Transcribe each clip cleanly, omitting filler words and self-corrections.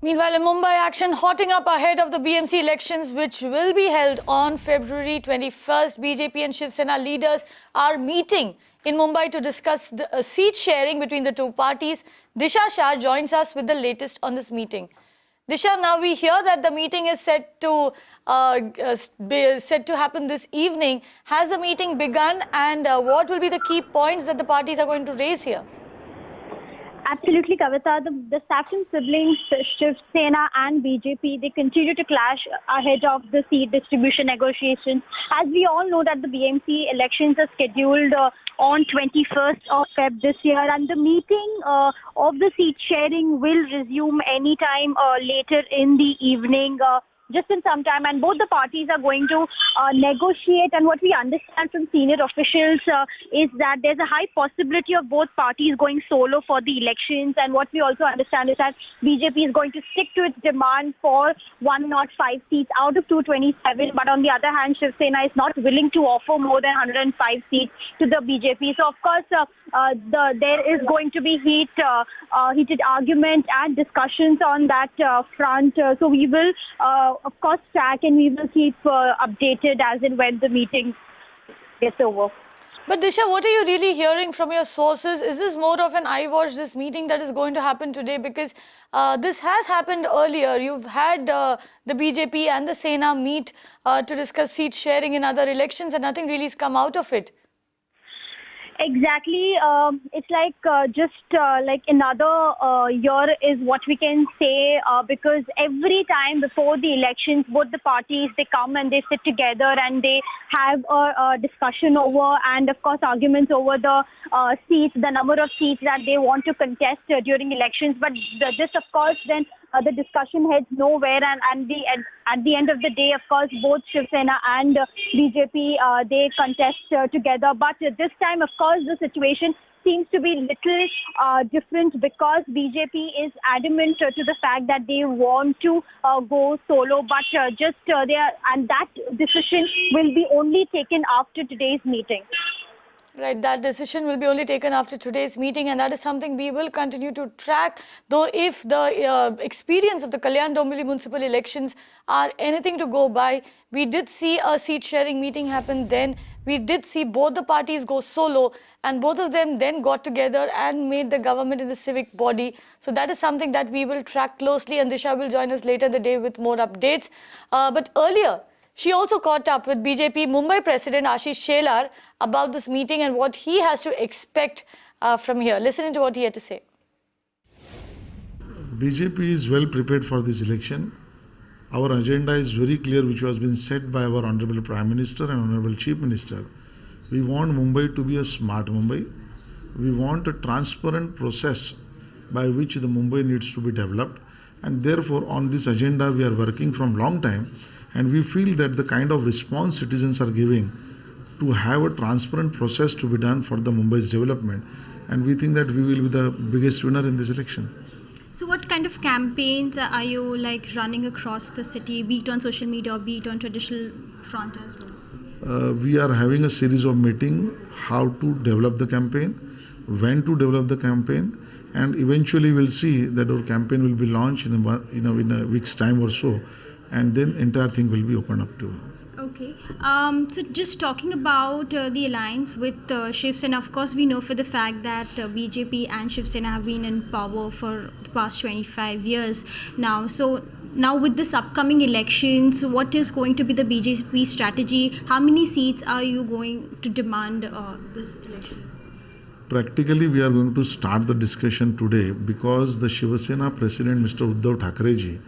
Meanwhile, in Mumbai, action hotting up ahead of the BMC elections, which will be held on February 21st. BJP and Shiv Sena leaders are meeting in Mumbai to discuss the seat sharing between the two parties. Disha Shah joins us with the latest on this meeting. Disha, now we hear that the meeting is set to happen this evening. Has the meeting begun, and what will be the key points that the parties are going to raise here? Absolutely, Kavita. The saffron siblings, Shiv Sena and BJP, they continue to clash ahead of the seat distribution negotiations. As we all know that the BMC elections are scheduled on 21st of Feb this year, and the meeting of the seat sharing will resume anytime later in the evening. Just in some time, and both the parties are going to negotiate. And what we understand from senior officials is that there's a high possibility of both parties going solo for the elections. And what we also understand is that BJP is going to stick to its demand for 105 seats out of 227. But on the other hand, Shiv Sena is not willing to offer more than 105 seats to the BJP. So of course, there is going to be heated argument and discussions on that front. So we will of course track, and we will keep updated as and when the meeting gets over. But Disha, what are you really hearing from your sources? Is this more of an eyewash, this meeting that is going to happen today? Because this has happened earlier. You've had the BJP and the Sena meet to discuss seat sharing in other elections, and nothing really has come out of it. Exactly. It's like like another year is what we can say, because every time before the elections, both the parties, they come and they sit together and they have a discussion over, and of course arguments over the seats, the number of seats that they want to contest during elections. But this, of course, then the discussion heads nowhere, and at the end of the day, of course, both Shiv Sena and BJP, they contest together. But this time, of course, the situation seems to be little different, because BJP is adamant to the fact that they want to go solo, but and that decision will be only taken after today's meeting. Right, that decision will be only taken after today's meeting, and that is something we will continue to track. Though if the experience of the Kalyan Dombivli municipal elections are anything to go by, we did see a seat sharing meeting happen then. We did see both the parties go solo, and both of them then got together and made the government in the civic body. So that is something that we will track closely, and Disha will join us later in the day with more updates. But earlier, she also caught up with BJP Mumbai President Ashish Shelar about this meeting and what he has to expect from here. Listen to what he had to say. BJP is well prepared for this election. Our agenda is very clear, which was been set by our Honorable Prime Minister and Honorable Chief Minister. We want Mumbai to be a smart Mumbai. We want a transparent process by which the Mumbai needs to be developed. And therefore, on this agenda, we are working from long time. And we feel that the kind of response citizens are giving to have a transparent process to be done for the Mumbai's development. And we think that we will be the biggest winner in this election. So what kind of campaigns are you running across the city, be it on social media or be it on traditional front as well? We are having a series of meetings, how to develop the campaign, when to develop the campaign, and eventually we'll see that our campaign will be launched in a week's time or so. And then entire thing will be opened up to. Okay. So just talking about the alliance with Shiv Sena, of course, we know for the fact that BJP and Shiv Sena have been in power for the past 25 years now. So now with this upcoming elections, what is going to be the BJP strategy? How many seats are you going to demand this election? Practically, we are going to start the discussion today, because the Shiv Sena President, Mr. Uddhav Thackerayji,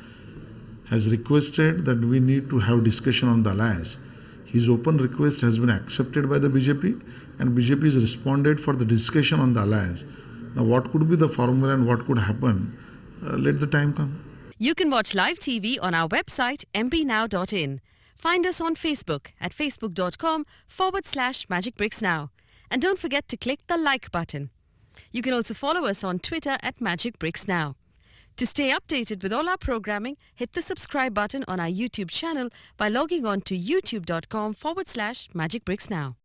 has requested that we need to have discussion on the alliance. His open request has been accepted by the BJP, and BJP has responded for the discussion on the alliance. Now, what could be the formula and what could happen? Let the time come. You can watch live TV on our website mpnow.in. Find us on Facebook at facebook.com/magicbricksnow. And don't forget to click the like button. You can also follow us on Twitter at magicbricksnow. To stay updated with all our programming, hit the subscribe button on our YouTube channel by logging on to youtube.com/magicbricksnow.